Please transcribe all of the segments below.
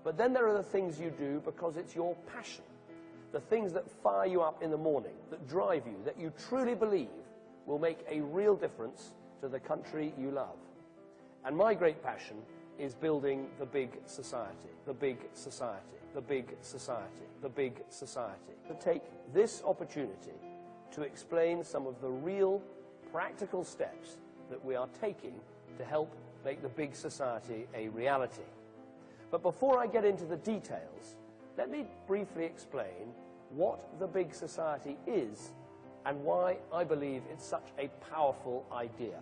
But then there are the things you do because it's your passion. The things that fire you up in the morning, that drive you, that you truly believe will make a real difference to the country you love. And my great passion is building the big society, the big society, the big society, the big society. To take this opportunity to explain some of the real practical steps that we are taking to help make the big society a reality. But before I get into the details, let me briefly explain what the big society is and why I believe it's such a powerful idea.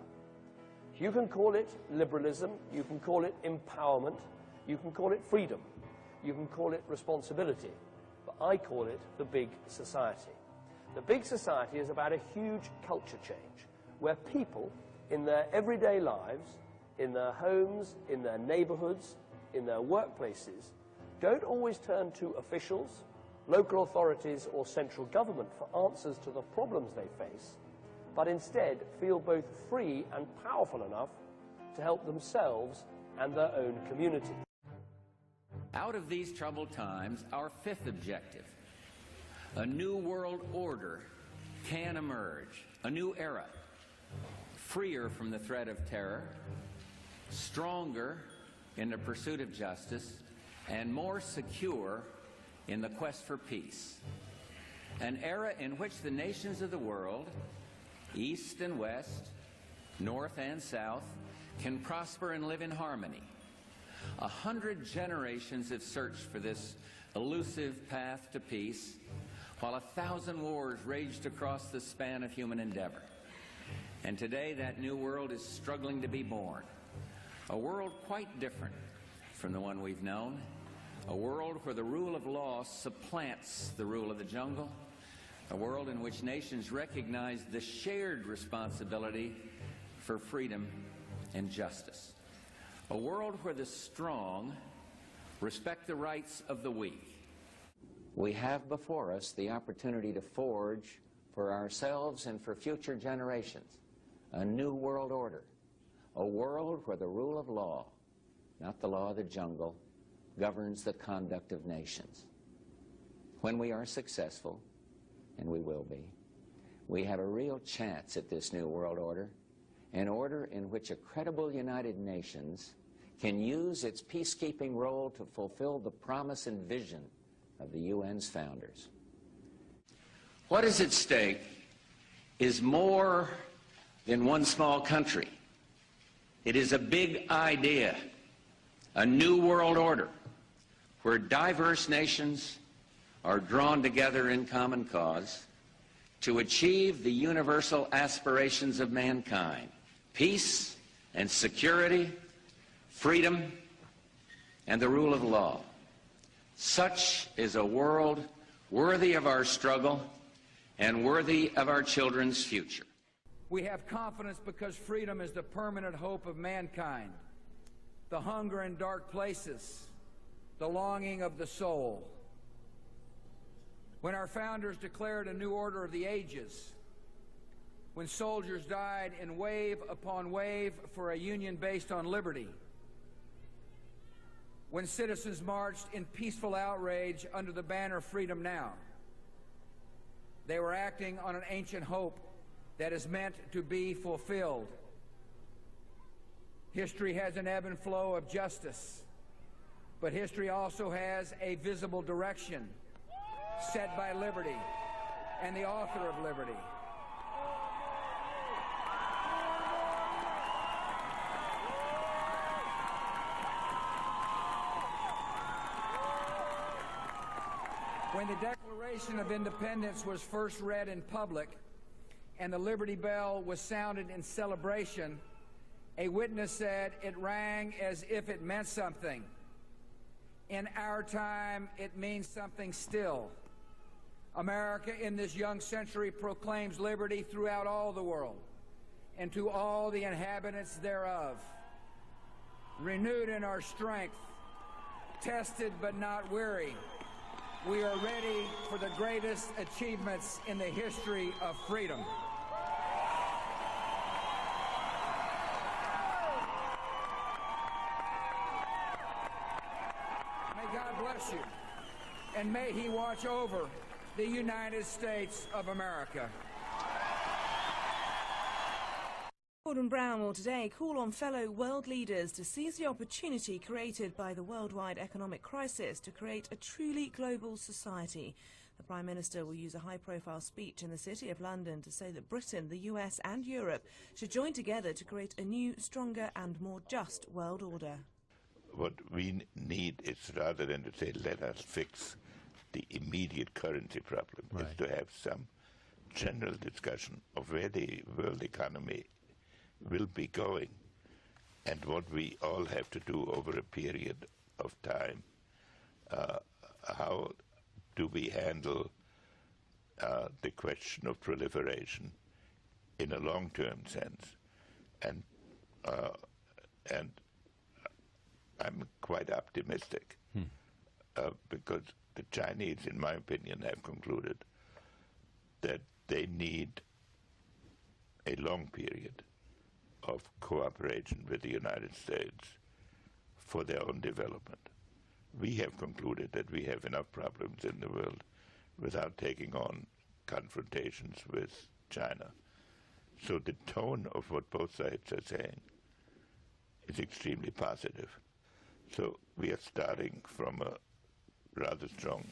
You can call it liberalism, you can call it empowerment, you can call it freedom, you can call it responsibility, but I call it the big society. The big society is about a huge culture change, where people in their everyday lives, in their homes, in their neighborhoods, in their workplaces, don't always turn to officials, local authorities or central government for answers to the problems they face, but instead feel both free and powerful enough to help themselves and their own community. Out of these troubled times, our fifth objective, a new world order, can emerge, a new era, freer from the threat of terror, stronger in the pursuit of justice, and more secure in the quest for peace. An era in which the nations of the world, East and West, North and South, can prosper and live in harmony. 100 generations have searched for this elusive path to peace, while 1,000 wars raged across the span of human endeavor. And today that new world is struggling to be born. A world quite different from the one we've known. A world where the rule of law supplants the rule of the jungle. A world in which nations recognize the shared responsibility for freedom and justice. A world where the strong respect the rights of the weak. We have before us the opportunity to forge for ourselves and for future generations a new world order. A world where the rule of law, not the law of the jungle, governs the conduct of nations. When we are successful, and we will be, we have a real chance at this new world order, an order in which a credible United Nations can use its peacekeeping role to fulfill the promise and vision of the UN's founders. What is at stake is more than one small country. It is a big idea, a new world order, where diverse nations are drawn together in common cause to achieve the universal aspirations of mankind: peace and security, freedom, and the rule of law. Such is a world worthy of our struggle and worthy of our children's future. We have confidence because freedom is the permanent hope of mankind, the hunger in dark places, the longing of the soul. When our founders declared a new order of the ages, when soldiers died in wave upon wave for a union based on liberty, when citizens marched in peaceful outrage under the banner Freedom Now, they were acting on an ancient hope that is meant to be fulfilled. History has an ebb and flow of justice, but history also has a visible direction set by liberty and the author of liberty. When the Declaration of Independence was first read in public and the Liberty Bell was sounded in celebration, a witness said it rang as if it meant something. In our time, it means something still. America in this young century proclaims liberty throughout all the world and to all the inhabitants thereof. Renewed in our strength, tested but not weary, we are ready for the greatest achievements in the history of freedom. May God bless you, and may He watch over the United States of America. Gordon Brown will today call on fellow world leaders to seize the opportunity created by the worldwide economic crisis to create a truly global society. The Prime Minister will use a high-profile speech in the City of London to say that Britain, the US and Europe should join together to create a new, stronger and more just world order. What we need is, rather than to say, let us fix the immediate currency problem, is to have some general discussion of where the world economy will be going and what we all have to do over a period of time. How do we handle the question of proliferation in a long-term sense? And I'm quite optimistic because the Chinese, in my opinion, have concluded that they need a long period of cooperation with the United States for their own development. We have concluded that we have enough problems in the world without taking on confrontations with China. So the tone of what both sides are saying is extremely positive. So we are starting from a rather strong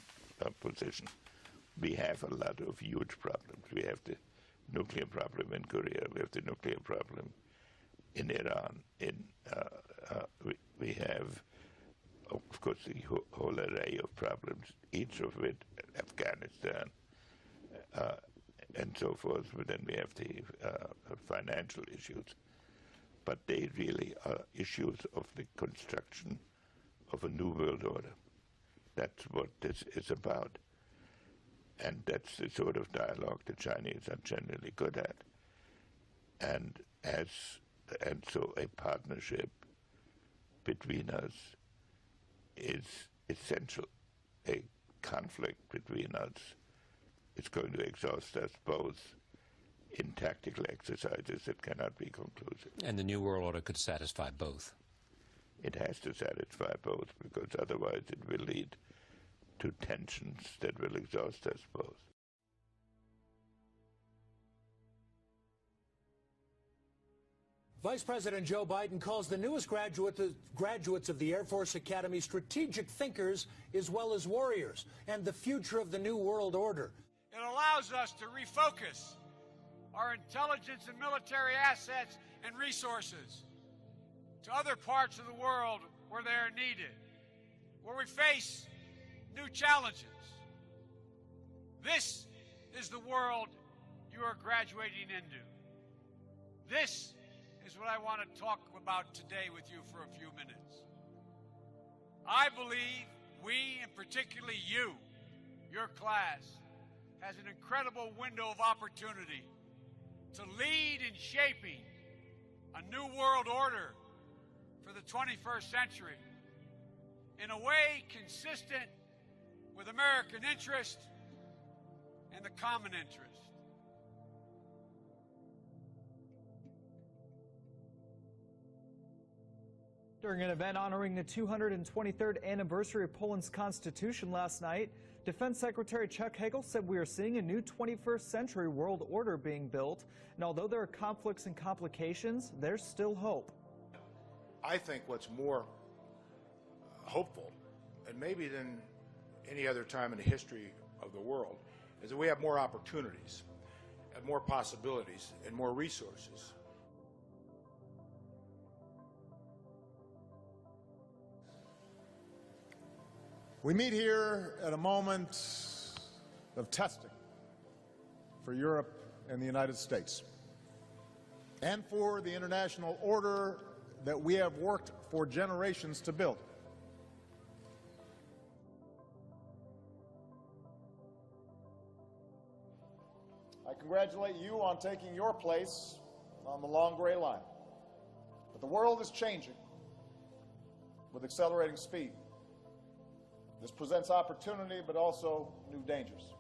position. We have a lot of huge problems. We have the nuclear problem in Korea. We have the nuclear problem in Iran. We have, of course, the whole array of problems, each of which, Afghanistan, and so forth. But then we have the financial issues. But they really are issues of the construction of a new world order. That's what this is about. And that's the sort of dialogue the Chinese are generally good at. And so a partnership between us is essential. A conflict between us is going to exhaust us both in tactical exercises that cannot be conclusive. And the New World Order could satisfy both. It has to satisfy both, because otherwise it will lead to tensions that will exhaust us both. Vice President Joe Biden calls the newest graduates of the Air Force Academy strategic thinkers as well as warriors, and the future of the New World Order. It allows us to refocus our intelligence and military assets and resources to other parts of the world where they are needed, where we face new challenges. This is the world you are graduating into. This is what I want to talk about today with you for a few minutes. I believe we, and particularly you, your class, has an incredible window of opportunity to lead in shaping a new world order for the 21st century in a way consistent with American interest and the common interest. During an event honoring the 223rd anniversary of Poland's constitution last night, Defense Secretary Chuck Hagel said we are seeing a new 21st century world order being built, and although there are conflicts and complications, there's still hope. I think what's more hopeful, and maybe than any other time in the history of the world, is that we have more opportunities, and more possibilities, and more resources. We meet here at a moment of testing for Europe and the United States, and for the international order that we have worked for generations to build. I congratulate you on taking your place on the long gray line. But the world is changing with accelerating speed. This presents opportunity, but also new dangers.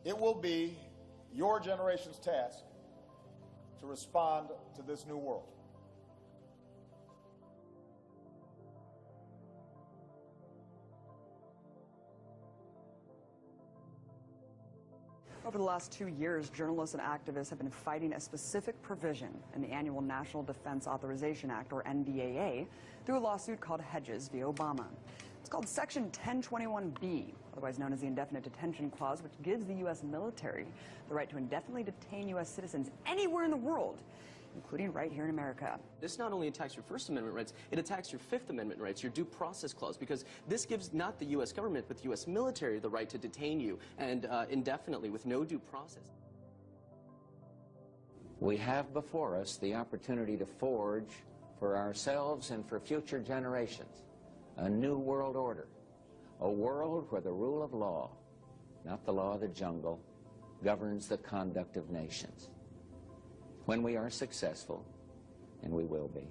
It will be your generation's task to respond to this new world. Over the last 2 years, journalists and activists have been fighting a specific provision in the annual National Defense Authorization Act, or NDAA, through a lawsuit called Hedges v. Obama. It's called Section 1021B, otherwise known as the Indefinite Detention Clause, which gives the U.S. military the right to indefinitely detain U.S. citizens anywhere in the world, including right here in America. This not only attacks your First Amendment rights, it attacks your Fifth Amendment rights, your due process clause, because this gives not the U.S. government, but the U.S. military the right to detain you and indefinitely with no due process. We have before us the opportunity to forge for ourselves and for future generations a new world order, a world where the rule of law, not the law of the jungle, governs the conduct of nations. When we are successful, and we will be,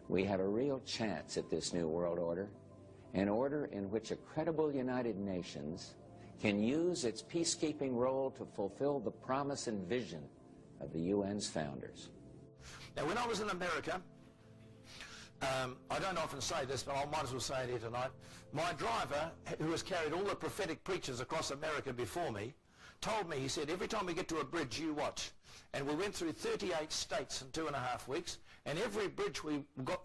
we have a real chance at this new world order, an order in which a credible United Nations can use its peacekeeping role to fulfill the promise and vision of the UN's founders. Now, when I was in America, I don't often say this, but I might as well say it here tonight, my driver, who has carried all the prophetic preachers across America before me, told me, he said, every time we get to a bridge, you watch. And we went through 38 states in 2.5 weeks, and every bridge we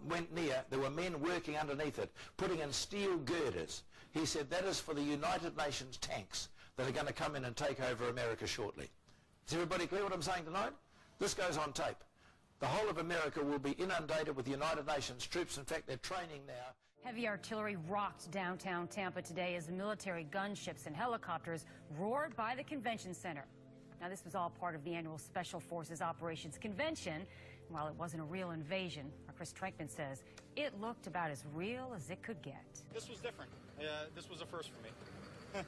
went near, there were men working underneath it, putting in steel girders. He said, that is for the United Nations tanks that are going to come in and take over America shortly. Is everybody clear what I'm saying tonight? This goes on tape. The whole of America will be inundated with United Nations troops. In fact, they're training now. Heavy artillery rocked downtown Tampa today as military gunships and helicopters roared by the convention center. Now, this was all part of the annual Special Forces Operations Convention. While it wasn't a real invasion, our Chris Trankman says it looked about as real as it could get. This was different. This was a first for me.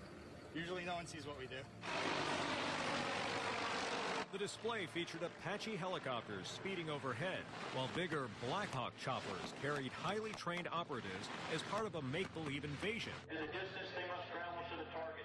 Usually no one sees what we do. The display featured Apache helicopters speeding overhead, while bigger Black Hawk choppers carried highly trained operatives as part of a make-believe invasion. In the distance, they must travel to the target.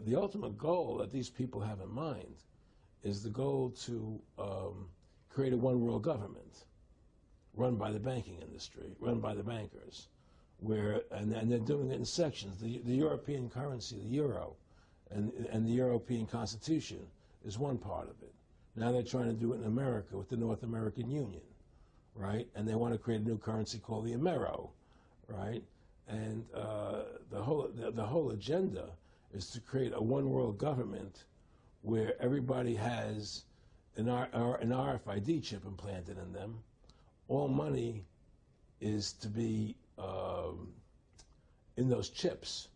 The ultimate goal that these people have in mind is the goal to create a one-world government run by the banking industry, run by the bankers, and they're doing it in sections. The European currency, the euro, and the European Constitution is one part of it. Now they're trying to do it in America with the North American Union, right? And they want to create a new currency called the Amero, right? And the whole agenda is to create a one-world government where everybody has an RFID chip implanted in them. All money is to be in those chips,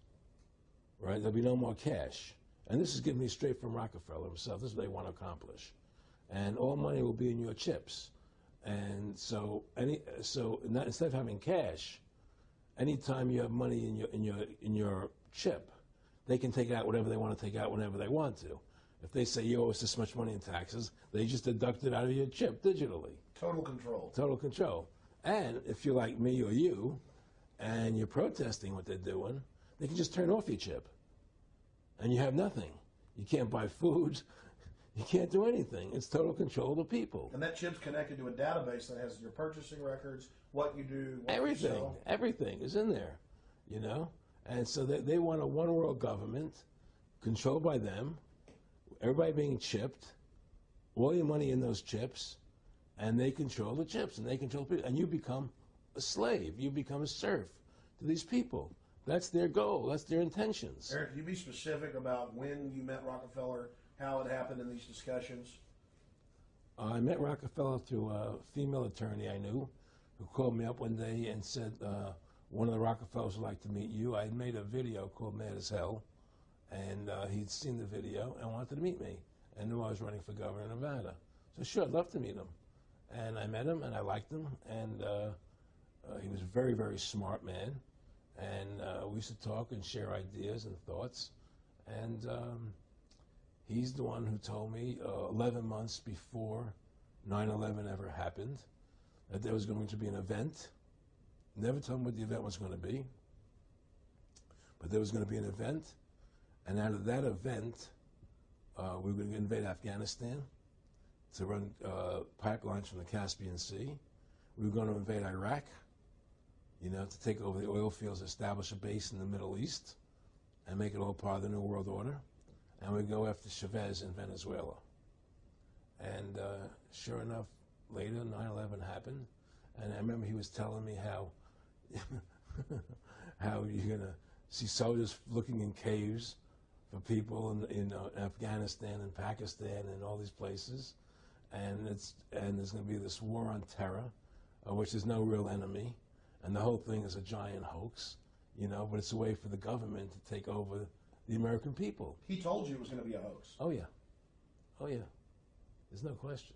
right? There'll be no more cash. And this is giving me straight from Rockefeller himself. This is what they want to accomplish. And all money will be in your chips. And so instead of having cash, anytime you have money in your chip, they can take out whatever they want to take out whenever they want to. If they say you owe us this much money in taxes, they just deduct it out of your chip digitally. Total control. Total control. And if you're like me or you, and you're protesting what they're doing, they can just turn off your chip. And you have nothing. You can't buy food. You can't do anything. It's total control of the people. And that chip's connected to a database that has your purchasing records, what you do, what everything, you sell. Everything is in there, you know? And so they want a one-world government controlled by them, everybody being chipped, all your money in those chips, and they control the chips, and they control people. And you become a slave. You become a serf to these people. That's their goal. That's their intentions. Aaron, can you be specific about when you met Rockefeller, how it happened in these discussions? I met Rockefeller through a female attorney I knew who called me up one day and said, one of the Rockefellers would like to meet you. I had made a video called Mad as Hell, and he'd seen the video and wanted to meet me and knew I was running for governor of Nevada. So sure, I'd love to meet him. And I met him, and I liked him, and he was a very, very smart man. And we used to talk and share ideas and thoughts. And he's the one who told me 11 months before 9/11 ever happened that there was going to be an event. Never told me what the event was going to be, but there was going to be an event. And out of that event, we were going to invade Afghanistan to run pipelines from the Caspian Sea. We were going to invade Iraq, you know, to take over the oil fields, establish a base in the Middle East, and make it all part of the New World Order. And we'd go after Chavez in Venezuela. And sure enough, later, 9/11 happened. And I remember he was telling me how how you're going to see soldiers looking in caves for people in Afghanistan and Pakistan and all these places. And there's going to be this war on terror, which is no real enemy. And the whole thing is a giant hoax, you know, but it's a way for the government to take over the American people. He told you it was going to be a hoax. Oh, yeah. Oh, yeah. There's no question.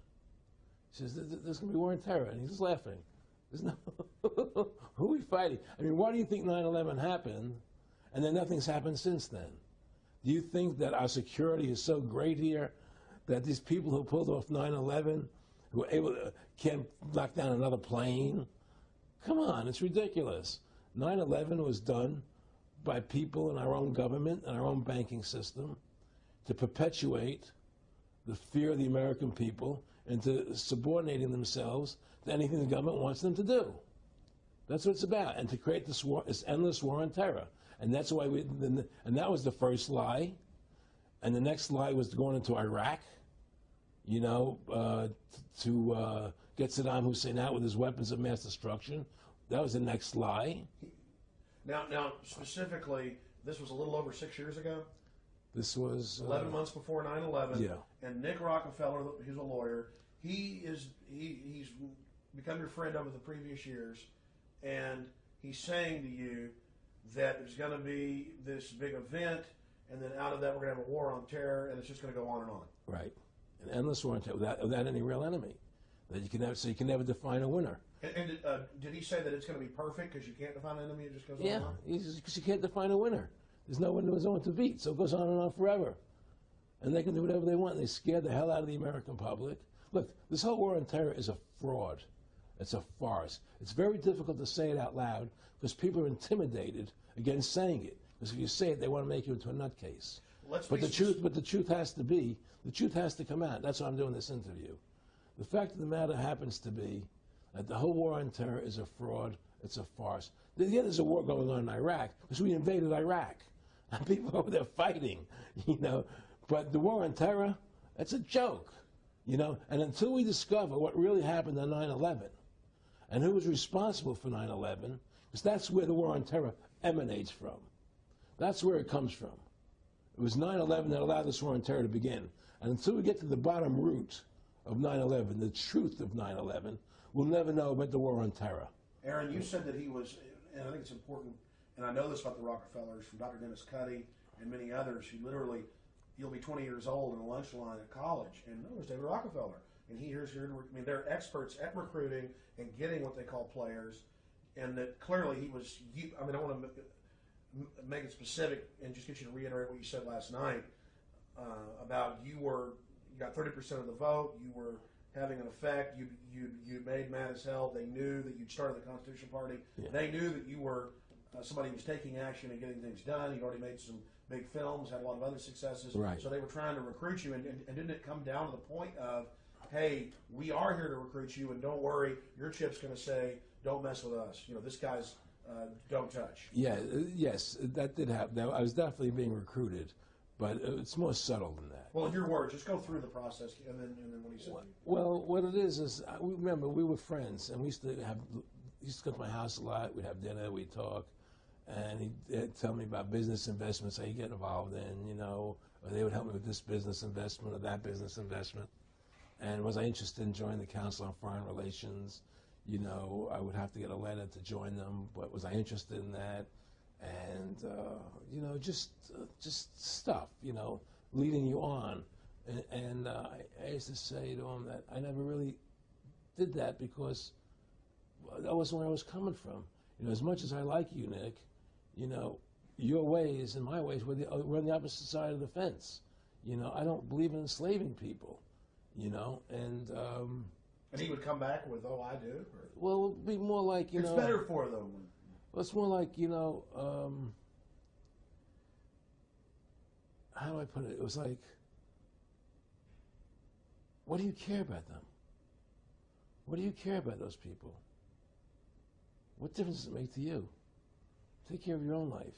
He says, there's going to be war on terror. And he's just laughing. There's no... Who are we fighting? I mean, why do you think 9/11 happened and then nothing's happened since then? Do you think that our security is so great here that these people who pulled off 9/11, who were able to, can't knock down another plane? Come on, it's ridiculous. 9/11 was done by people in our own government and our own banking system to perpetuate the fear of the American people into subordinating themselves to anything the government wants them to do. That's what it's about, and to create this war, this endless war on terror. And that's why and that was the first lie. And the next lie was going into Iraq, you know, to get Saddam Hussein out with his weapons of mass destruction. That was the next lie. Now, specifically, this was a little over 6 years ago? This was 11 months before 9/11. Yeah. And Nick Rockefeller, who's a lawyer, he's become your friend over the previous years, and he's saying to you that there's going to be this big event, and then out of that we're going to have a war on terror, and it's just going to go on and on. Right. An endless war on terror without any real enemy. That you can never, so you can never define a winner. And did he say that it's going to be perfect because you can't define an enemy, it just goes on Yeah, and on? because you can't define a winner. There's no one to beat, so it goes on and on forever. And they can do whatever they want. They scare the hell out of the American public. Look, this whole war on terror is a fraud. It's a farce. It's very difficult to say it out loud because people are intimidated against saying it. Because if you say it, they want to make you into a nutcase. But the truth has to come out. That's why I'm doing this interview. The fact of the matter happens to be that the whole war on terror is a fraud. It's a farce. Yeah, there's a war going on in Iraq because we invaded Iraq. And people over there fighting, you know. But the war on terror, that's a joke, you know. And until we discover what really happened on 9/11 and who was responsible for 9/11, because that's where the war on terror emanates from. That's where it comes from. It was 9/11 that allowed this war on terror to begin. And until we get to the bottom root of 9/11, the truth of 9/11, we'll never know about the war on terror. Aaron, you said that he was, and I think it's important, and I know this about the Rockefellers from Dr. Dennis Cuddy and many others who literally, you'll be 20 years old in a lunch line at college, and there's David Rockefeller. And here's your, I mean, they're experts at recruiting and getting what they call players, and that clearly he was, I mean, I want to make it specific and just get you to reiterate what you said last night about you got 30% of the vote, you were having an effect, you made mad as hell, they knew that you'd started the Constitution Party, they knew that you were somebody who was taking action and getting things done, you'd already made some big films, had a lot of other successes, so they were trying to recruit you, and didn't it come down to the point of, hey, we are here to recruit you, and don't worry, your chip's going to say, don't mess with us, you know, this guy's don't touch. Yeah, yes, that did happen. I was definitely being recruited, but it's more subtle than that. Well, in your words, just go through the process, and then what he said. Well, what it is remember, we were friends, and we used to go to my house a lot, we'd have dinner, we'd talk, And he'd tell me about business investments I get involved in, you know, or they would help me with this business investment or that business investment. And was I interested in joining the Council on Foreign Relations? You know, I would have to get a letter to join them, but was I interested in that? And, you know, just stuff, you know, leading you on. And I used to say to him that I never really did that because that wasn't where I was coming from. You know, as much as I like you, Nick, you know, your ways and my ways, we're on the opposite side of the fence. You know, I don't believe in enslaving people, you know, and he would come back with, oh, I do? Or? Well, it would be more like, you know. It's better for them. Well, it's more like, you know, how do I put it? It was like, what do you care about them? What do you care about those people? What difference does it make to you? Take care of your own life.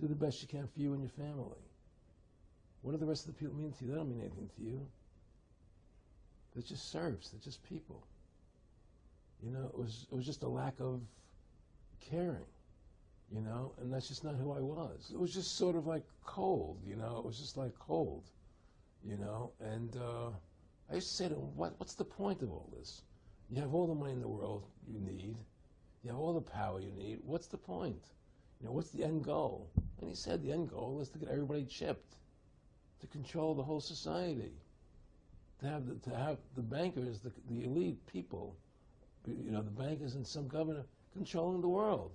Do the best you can for you and your family. What do the rest of the people mean to you? They don't mean anything to you. They're just serfs. They're just people. You know, it was just a lack of caring, you know, and that's just not who I was. It was just sort of like cold, you know. It was just like cold, you know. And I used to say to him, what's the point of all this? You have all the money in the world you need. You have all the power you need. What's the point? You know, what's the end goal? And he said the end goal is to get everybody chipped, to control the whole society, to have the bankers, the elite people, you know, the bankers and some governor controlling the world.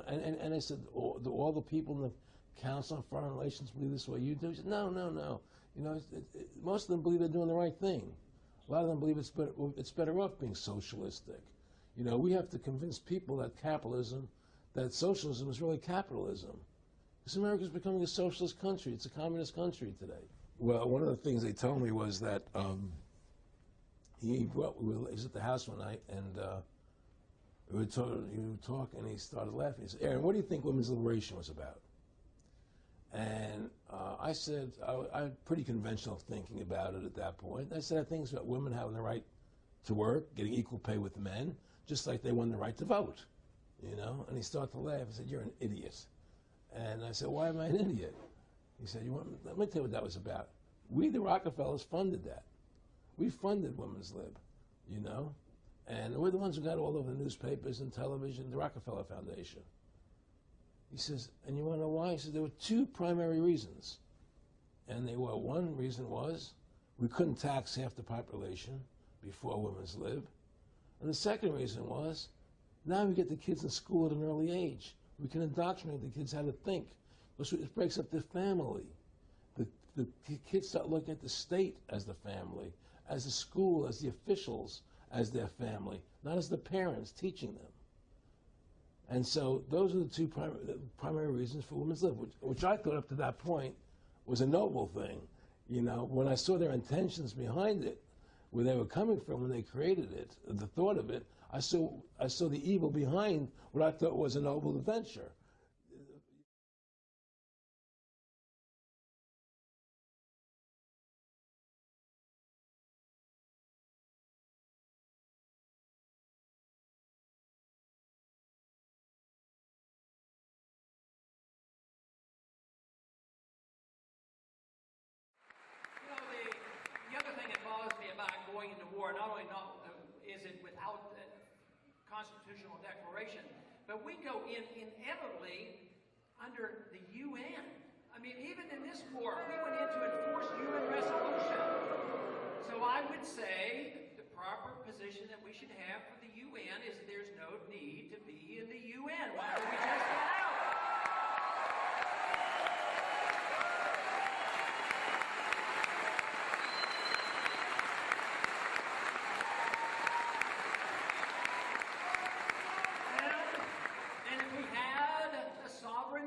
And I said, do all the people in the Council on Foreign Relations believe this way you do? He said, no. You know, most of them believe they're doing the right thing. A lot of them believe it's better off being socialistic. You know, we have to convince people that socialism is really capitalism. Because America's becoming a socialist country. It's a communist country today. Well, one of the things they told me was that he was at the house one night, and he would talk, and he started laughing. He said, Aaron, what do you think women's liberation was about? And I said, I had pretty conventional thinking about it at that point. I said, I think it's about women having the right to work, getting equal pay with men, just like they won the right to vote, you know? And he started to laugh. He said, you're an idiot. And I said, why am I an idiot? He said, let me tell you what that was about. We, the Rockefellers, funded that. We funded Women's Lib, you know? And we're the ones who got all over the newspapers and television, the Rockefeller Foundation. He says, and you want to know why? He said, there were two primary reasons. And they were, one reason was we couldn't tax half the population before Women's Lib. And the second reason was, now we get the kids in school at an early age. We can indoctrinate the kids how to think. It breaks up the family. The kids start looking at the state as the family, as the school, as the officials, as their family, not as the parents teaching them. And so those are the two primary reasons for Women's Lib, which I thought up to that point was a noble thing. You know, when I saw their intentions behind it, where they were coming from when they created it, the thought of it, I saw the evil behind what I thought was a noble adventure. Going into war, not only is it without the constitutional declaration, but we go in inevitably under the UN. I mean, even in this war, we went in to enforce UN resolution. So I would say the proper position that we should have for the UN is that there's no need to be in the UN. Why don't we just get out?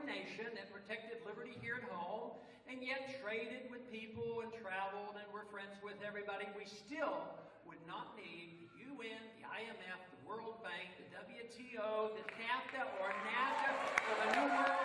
Nation that protected liberty here at home and yet traded with people and traveled and were friends with everybody, we still would not need the UN, the IMF, the World Bank, the WTO, the NAFTA or NAFTA or the New World